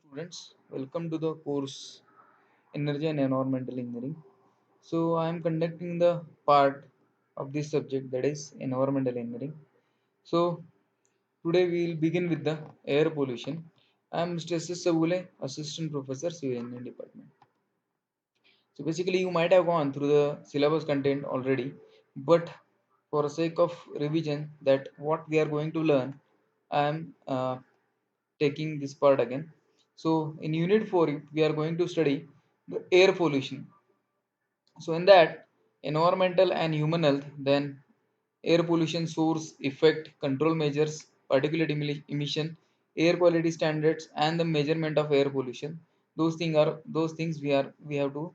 students, welcome to the course Energy and Environmental Engineering. So I am conducting the part of this subject, that is environmental engineering. So today we will begin with the air pollution. I am Mr. S. S. Savule, Assistant Professor, Civil Engineering Department. So basically you might have gone through the syllabus content already, but for the sake of revision that what we are going to learn, I am taking this part again. So in unit 4 we are going to study the air pollution. So in that, environmental and human health, then air pollution source, effect, control measures, particulate emission, air quality standards, and the measurement of air pollution. Those things we have to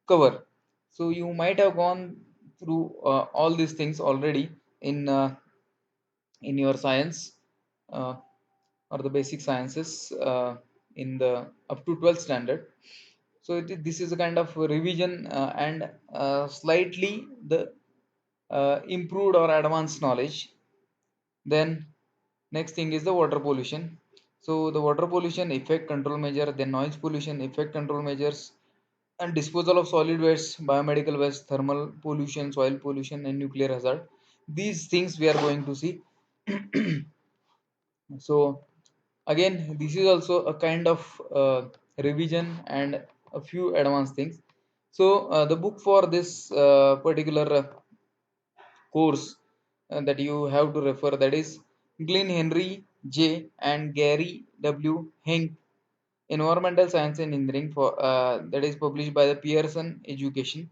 cover. So you might have gone through all these things already in your science, uh, or the basic sciences, in the up to 12th standard. So this is a kind of revision, and slightly the improved or advanced knowledge. Then next thing is the water pollution. So the water pollution effect control measure, then noise pollution effect control measures, and disposal of solid waste, biomedical waste, thermal pollution, soil pollution, and nuclear hazard. These things we are going to see. So again, this is also a kind of revision and a few advanced things. So the book for this particular course that you have to refer, that is Glenn Henry J and Gary W Henk, Environmental Science and Engineering, for that is published by the Pearson Education.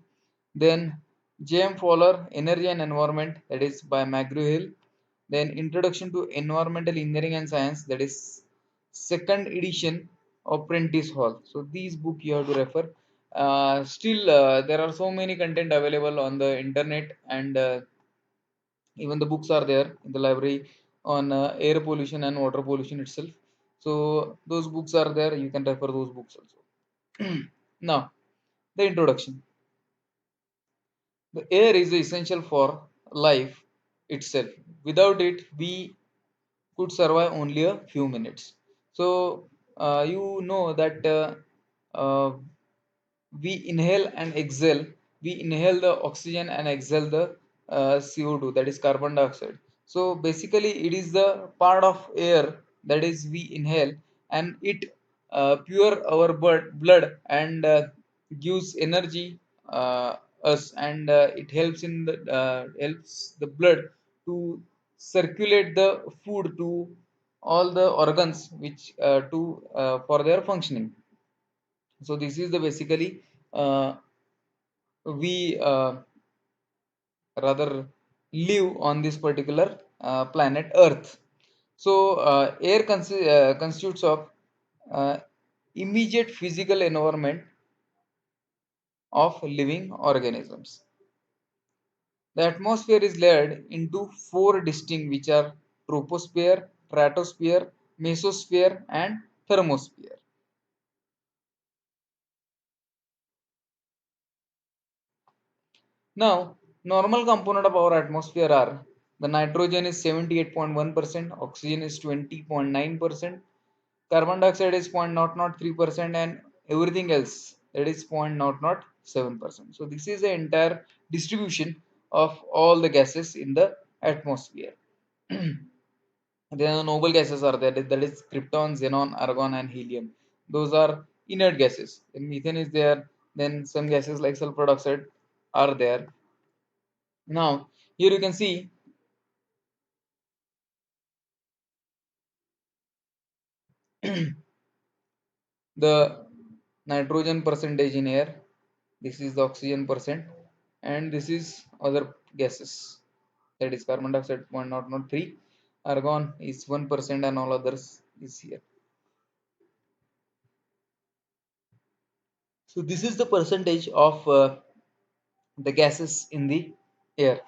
Then J.M. Fowler, Energy and Environment, that is by McGraw-Hill. Then Introduction to Environmental Engineering and Science, that is second edition of Prentice Hall. So these book you have to refer. Still, there are so many content available on the internet, and even the books are there in the library on air pollution and water pollution itself. So those books are there. You can refer those books also. Now, the introduction. The air is essential for life itself. Without it, we could survive only a few minutes. So you know that uh, we inhale and exhale. We inhale the oxygen and exhale the CO2, that is carbon dioxide. So basically it is the part of air that is we inhale, and it pure our blood, and gives energy us, and it helps in the helps the blood to circulate the food to all the organs which to for their functioning. So this is the basically we rather live on this particular planet Earth. So air constitutes of uh, immediate physical environment of living organisms. The atmosphere is layered into four distinct, which are troposphere, stratosphere, mesosphere, and thermosphere. Now, normal component of our atmosphere are: the nitrogen is 78.1%, oxygen is 20.9%, carbon dioxide is 0.003%, and everything else, that is 0.007%. So this is the entire distribution of all the gases in the atmosphere. Then the noble gases are there, that is krypton, xenon, argon, and helium. Those are inert gases. Then methane is there. Then some gases like sulfur dioxide are there. Now, here you can see the nitrogen percentage in air. This is the oxygen percent, and this is other gases. That is carbon dioxide 0.003, argon is 1%, and all others is here. So this is the percentage of the gases in the air.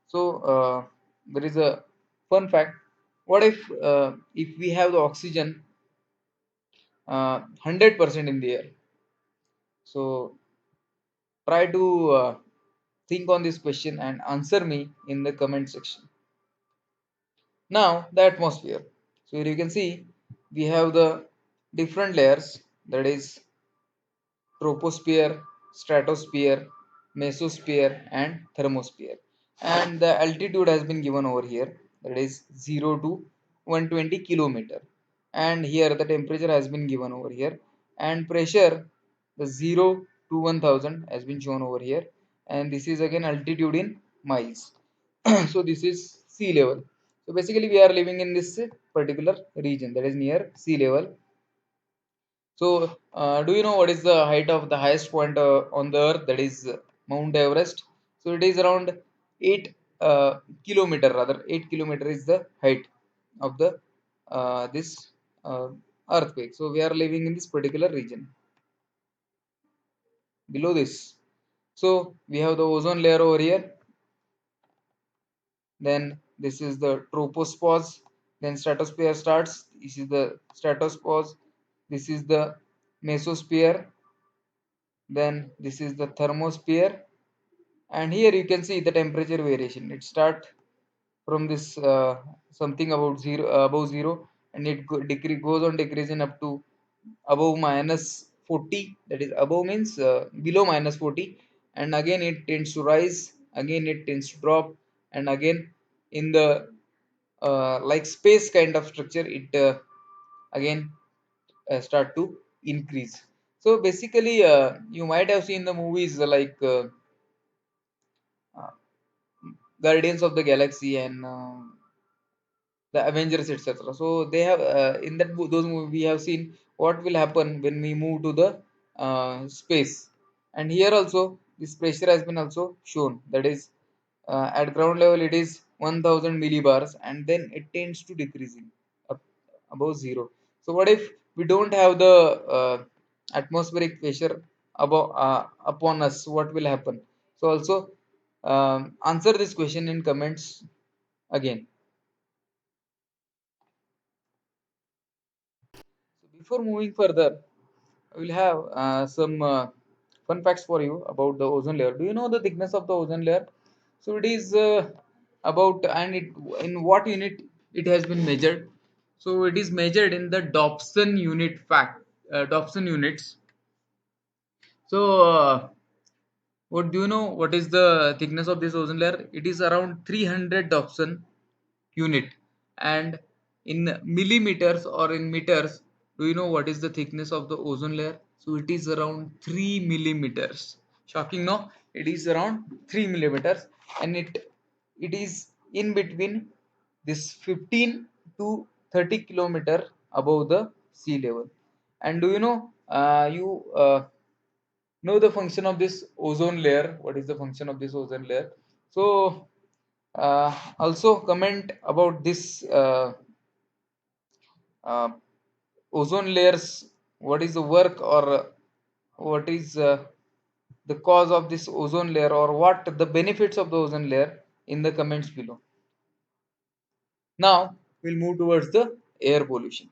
So there is a fun fact. What if we have the oxygen 100% in the air? So try to think on this question and answer me in the comment section. Now the atmosphere. So here you can see we have the different layers, that is troposphere, stratosphere, mesosphere, and thermosphere. And the altitude has been given over here, that is 0 to 120 kilometer. And here the temperature has been given over here, and pressure, the 0 to 1000 has been shown over here, and this is again altitude in miles. So this is sea level. So basically we are living in this particular region, that is near sea level. So, do you know what is the height of the highest point on the earth? That is Mount Everest. So, it is around 8 kilometer, rather 8 kilometer is the height of the this uh, earthquake. So, we are living in this particular region. Below this, so we have the ozone layer over here. Then this is the tropospause. Then stratosphere starts. This is the stratospause. This is the mesosphere. Then this is the thermosphere, and here you can see the temperature variation. It start from this something about zero, above zero, and it goes on decreasing up to above minus 40. That is above means below minus 40, and again it tends to rise, again it tends to drop, and again in the like space kind of structure, it again start to increase. So basically you might have seen the movies like uh, Guardians of the Galaxy and the Avengers, etc. So they have in those movies we have seen what will happen when we move to the space, and here also this pressure has been also shown. That is at ground level it is 1000 millibars, and then it tends to decreasing up above zero. So what if we don't have the atmospheric pressure above upon us? What will happen? So also answer this question in comments again. So before moving further, I will have some fun facts for you about the ozone layer. Do you know the thickness of the ozone layer? So it is about, and it in what unit it has been measured. So it is measured in the Dobson unit fact, Dobson units. So what do you know? What is the thickness of this ozone layer? It is around 300 Dobson unit, and in millimeters or in meters, do you know what is the thickness of the ozone layer? So it is around 3 millimeters. Shocking, no? It is around 3 millimeters, and it is in between this 15 to 30 kilometer above the sea level. And do you know you know the function of this ozone layer? What is the function of this ozone layer? So also comment about this uh, ozone layers. What is the work, or what is the cause of this ozone layer, or what the benefits of the ozone layer, in the comments below. Now we'll move towards the air pollution.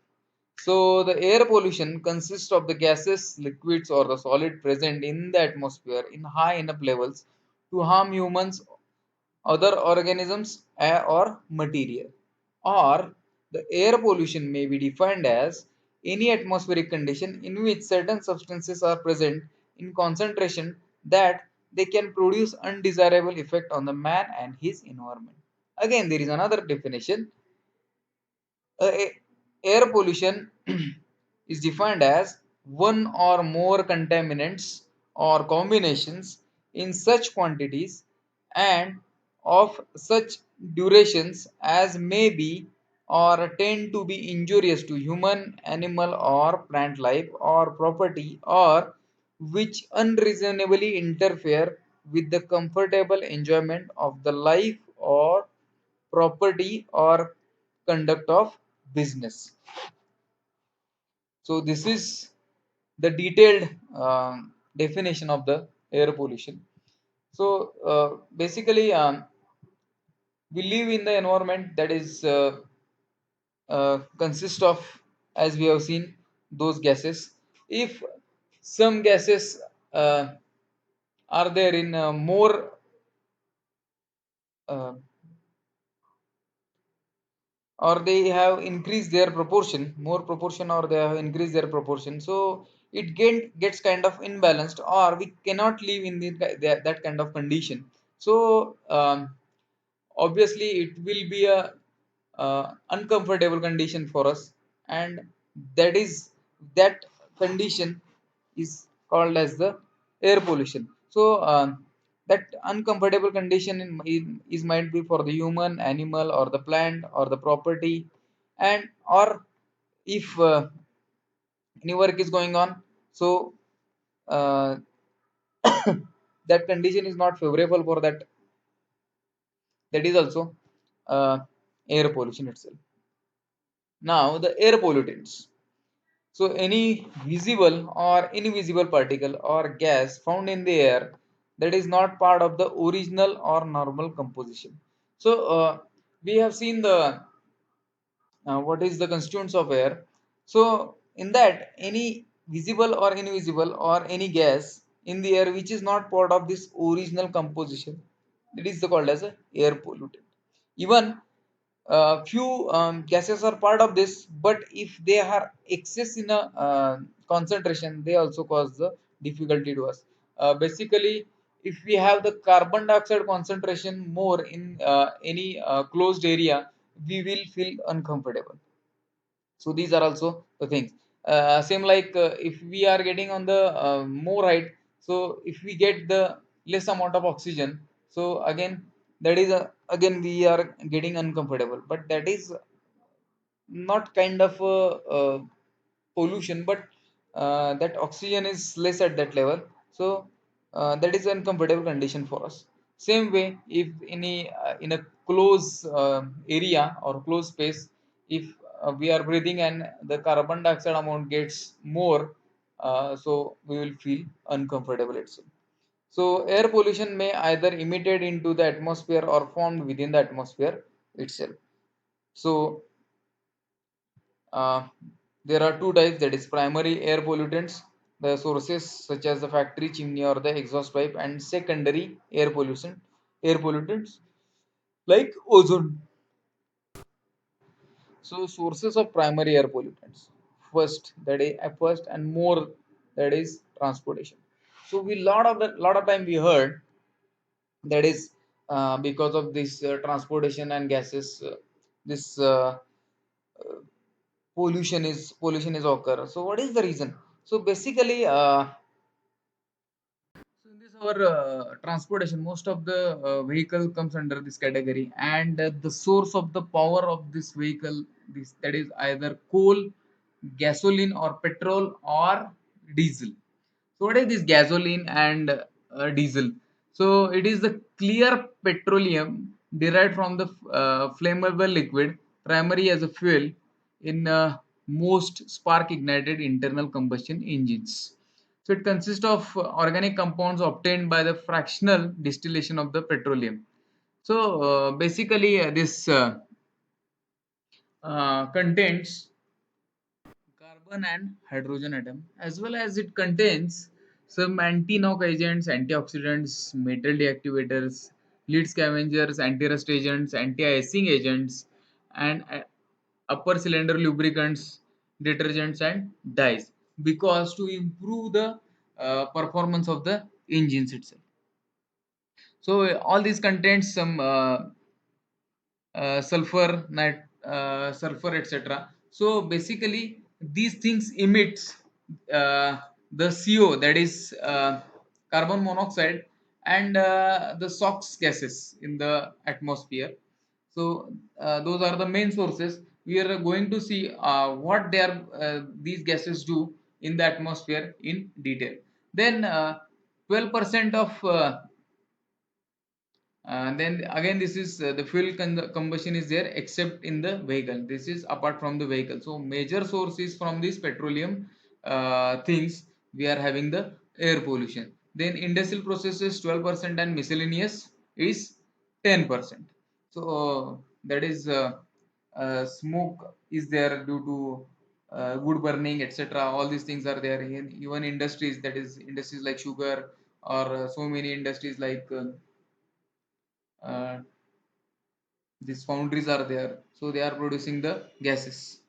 So the air pollution consists of the gases, liquids, or the solid present in the atmosphere in high enough levels to harm humans, other organisms, or material. Or the air pollution may be defined as any atmospheric condition in which certain substances are present in concentration that they can produce undesirable effect on the man and his environment. Again, there is another definition. Air pollution is defined as one or more contaminants or combinations in such quantities and of such durations as may be or tend to be injurious to human, animal, or plant life or property, or which unreasonably interfere with the comfortable enjoyment of the life or property or conduct of business. So this is the detailed definition of the air pollution. So basically, we live in the environment that is consists of, as we have seen, those gases. If some gases are there in more uh, or they have increased their proportion, more proportion, or they have increased their proportion. So it gets kind of imbalanced, or we cannot live in that kind of condition. So obviously it will be a uncomfortable condition for us, and that is that condition is called as the air pollution. So that uncomfortable condition is might be for the human, animal, or the plant, or the property, and or if any work is going on, so uh, that condition is not favorable for that. That is also air pollution itself. Now the air pollutants. So any visible or invisible particle or gas found in the air that is not part of the original or normal composition. So we have seen the what is the constituents of air. So in that, any visible or invisible or any gas in the air which is not part of this original composition, it is called as a air pollutant. Even few gases are part of this, but if they are excess in a concentration, they also cause the difficulty to us. Basically, if we have the carbon dioxide concentration more in any closed area, we will feel uncomfortable. So these are also the things. Same like if we are getting on the more height, so if we get the less amount of oxygen, so again that is again we are getting uncomfortable, but that is not kind of pollution, but that oxygen is less at that level. So that is an uncomfortable condition for us. Same way, if any in a close area or closed space, if we are breathing and the carbon dioxide amount gets more, so we will feel uncomfortable itself. So air pollution may either emitted into the atmosphere or formed within the atmosphere itself. So uh, there are two types, that is primary air pollutants, the sources such as the factory chimney or the exhaust pipe, and secondary air pollutants like ozone. So sources of primary air pollutants. First and more, that is transportation. So we lot of time we heard that is because of this transportation and gases, this pollution is occur. So what is the reason? So basically so in this our transportation, most of the vehicle comes under this category, and the source of the power of this vehicle, this that is either coal, gasoline, or petrol, or diesel. So what is this gasoline and diesel? So it is the clear petroleum derived from the flammable liquid, primary as a fuel in most spark ignited internal combustion engines. So it consists of organic compounds obtained by the fractional distillation of the petroleum. So basically, this contains carbon and hydrogen atom, as well as it contains some anti-knock agents, antioxidants, metal deactivators, lead scavengers, anti-rust agents, anti-icing agents, and upper cylinder lubricants, detergents, and dyes, because to improve the performance of the engines itself. So all these contains some sulfur, etc. So basically, these things emits the CO, that is carbon monoxide, and the SOx gases in the atmosphere. So those are the main sources. We are going to see what these gases do in the atmosphere in detail. Then 12% of then again, this is the fuel combustion is there except in the vehicle. This is apart from the vehicle. So major source is from these petroleum things. We are having the air pollution. Then industrial processes 12% and miscellaneous is 10%. So that is smoke is there due to wood burning, etc. All these things are there. Even industries, that is industries like sugar, or so many industries like these foundries are there, so they are producing the gases.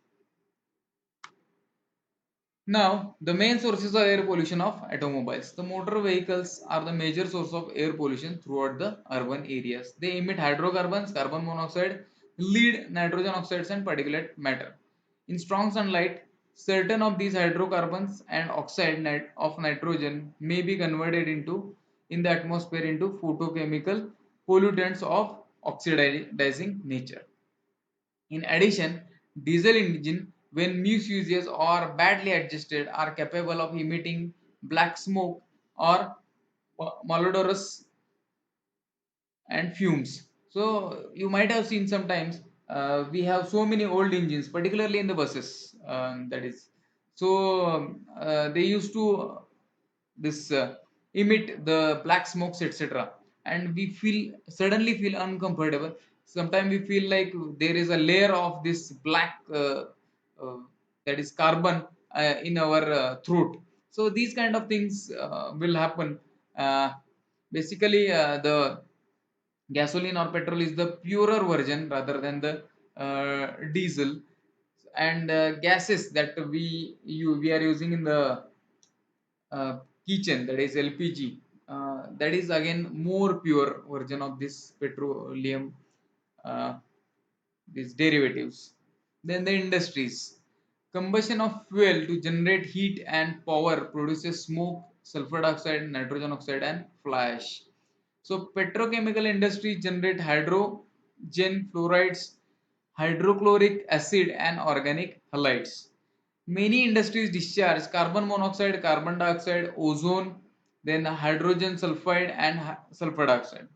Now, the main sources of air pollution of automobiles. The motor vehicles are the major source of air pollution throughout the urban areas. They emit hydrocarbons, carbon monoxide, lead, nitrogen oxides, and particulate matter. In strong sunlight, certain of these hydrocarbons and oxide of nitrogen may be converted into in the atmosphere into photochemical pollutants of oxidizing nature. In addition, diesel engine, when misused or badly adjusted, are capable of emitting black smoke or malodorous and fumes. So you might have seen sometimes we have so many old engines, particularly in the buses. That is, so they used to this emit the black smokes, etc., and we feel suddenly feel uncomfortable. Sometimes we feel like there is a layer of this black uh, that is carbon in our throat. So these kind of things will happen. Basically the gasoline or petrol is the purer version rather than the diesel, and gases that we are using in the uh, kitchen, that is LPG, that is again more pure version of this petroleum, uh, these derivatives. Then the industries. Combustion of fuel to generate heat and power produces smoke, sulfur dioxide, nitrogen oxide, and fly ash. So petrochemical industries generate hydrogen fluorides, hydrochloric acid, and organic halides. Many industries discharge carbon monoxide, carbon dioxide, ozone, then hydrogen sulfide, and sulfur dioxide.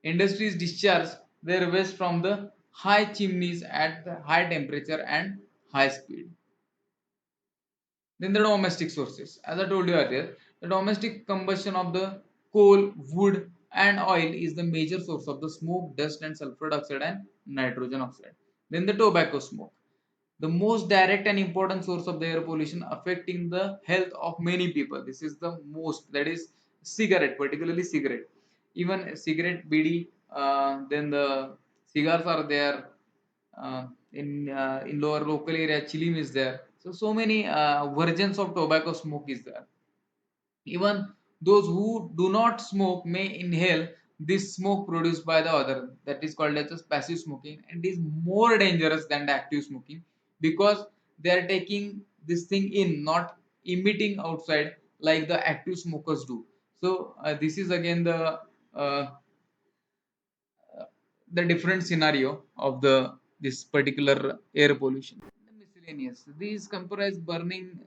Industries discharge their waste from the high chimneys at the high temperature and high speed. Then the domestic sources. As I told you earlier, the domestic combustion of the coal, wood, and oil is the major source of the smoke, dust, and sulfur dioxide and nitrogen oxide. Then the tobacco smoke, the most direct and important source of the air pollution affecting the health of many people. This is the most, that is cigarette, particularly cigarette. Even cigarette, BD, then the cigars are there. In lower local area, chilim is there. So many versions of tobacco smoke is there. Even those who do not smoke may inhale this smoke produced by the other. That is called as passive smoking, and it is more dangerous than the active smoking because they are taking this thing in, not emitting outside like the active smokers do. So this is again uh, the different scenario of the this particular air pollution. The miscellaneous. These comprise burning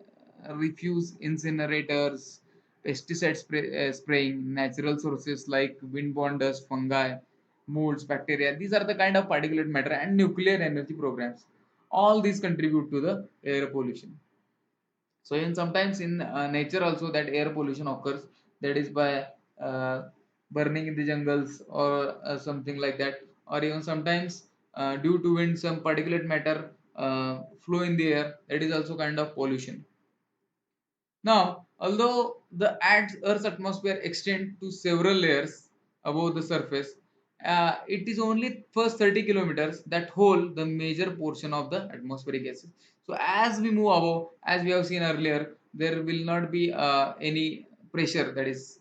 refuse, incinerators, spraying, natural sources like windborne dust, fungi, molds, bacteria. These are the kind of particulate matter and nuclear energy programs. All these contribute to the air pollution. So in sometimes in nature also that air pollution occurs, that is by uh, burning in the jungles or something like that, or even sometimes due to wind some particulate matter flow in the air, that is also kind of pollution. Now, although the Earth's atmosphere extends to several layers above the surface, it is only first 30 kilometers that hold the major portion of the atmospheric gases. So, as we move above, as we have seen earlier, there will not be any pressure, that is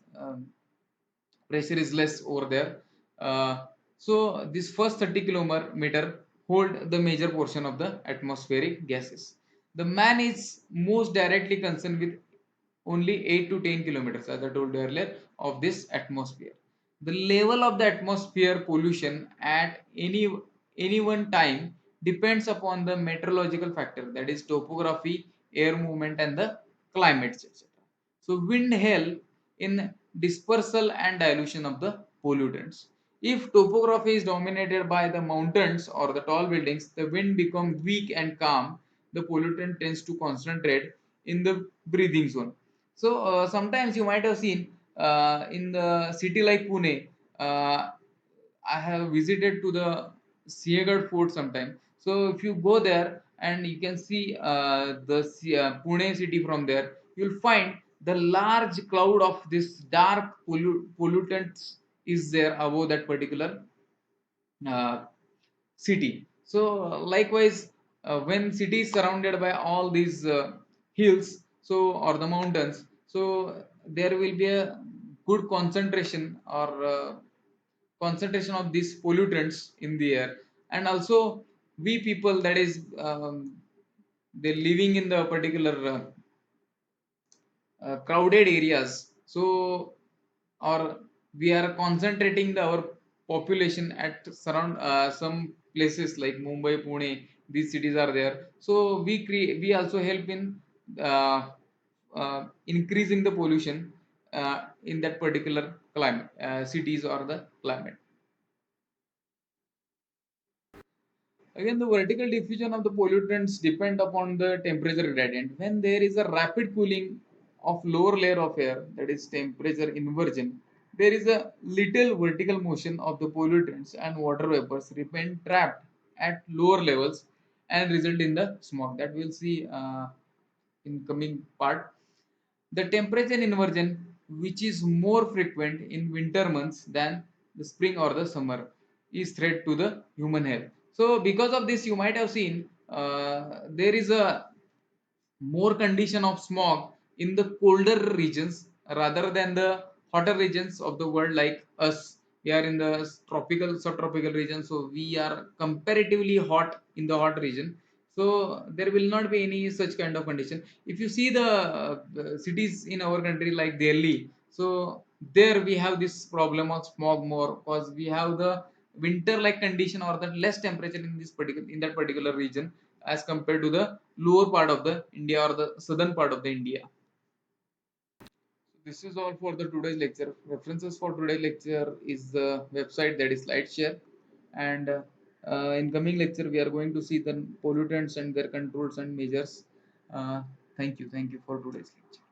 pressure is less over there. So this first 30 kilometer hold the major portion of the atmospheric gases. The man is most directly concerned with only 8 to 10 kilometers, as I told you earlier, of this atmosphere. The level of the atmosphere pollution at any one time depends upon the meteorological factor, that is topography, air movement, and the climates, etc. So wind help in dispersal and dilution of the pollutants. If topography is dominated by the mountains or the tall buildings, the wind becomes weak and calm. The pollutant tends to concentrate in the breathing zone. So sometimes you might have seen in the city like Pune, uh, I have visited to the Siehgad Fort sometime. So if you go there and you can see Pune city from there, you'll find the large cloud of this dark pollutants is there above that particular uh, city. So likewise, when city is surrounded by all these hills, so or the mountains, so there will be a good concentration or concentration of these pollutants in the air. And also we people, that is they're living in the particular crowded areas, so or we are concentrating our population at surround some places like Mumbai, Pune. These cities are there, so we also help in uh, increasing the pollution in that particular climate, cities or the climate. Again, the vertical diffusion of the pollutants depend upon the temperature gradient. When there is a rapid cooling of lower layer of air, that is temperature inversion, there is a little vertical motion of the pollutants and water vapors remain trapped at lower levels and result in the smog that we'll see in coming part. The temperature inversion, which is more frequent in winter months than the spring or the summer, is threat to the human health. So, because of this, you might have seen there is a more condition of smog in the colder regions rather than the hotter regions of the world. Like us, we are in the tropical subtropical region, so we are comparatively hot in the hot region, so there will not be any such kind of condition. If you see the cities in our country like Delhi, so there we have this problem of smog more because we have the winter like condition or the less temperature in this particular in that particular region as compared to the lower part of the India or the southern part of the India. This is all for the today's lecture. References for today's lecture is the website, that is SlideShare, and in coming lecture we are going to see the pollutants and their controls and measures. Uh, thank you for today's lecture.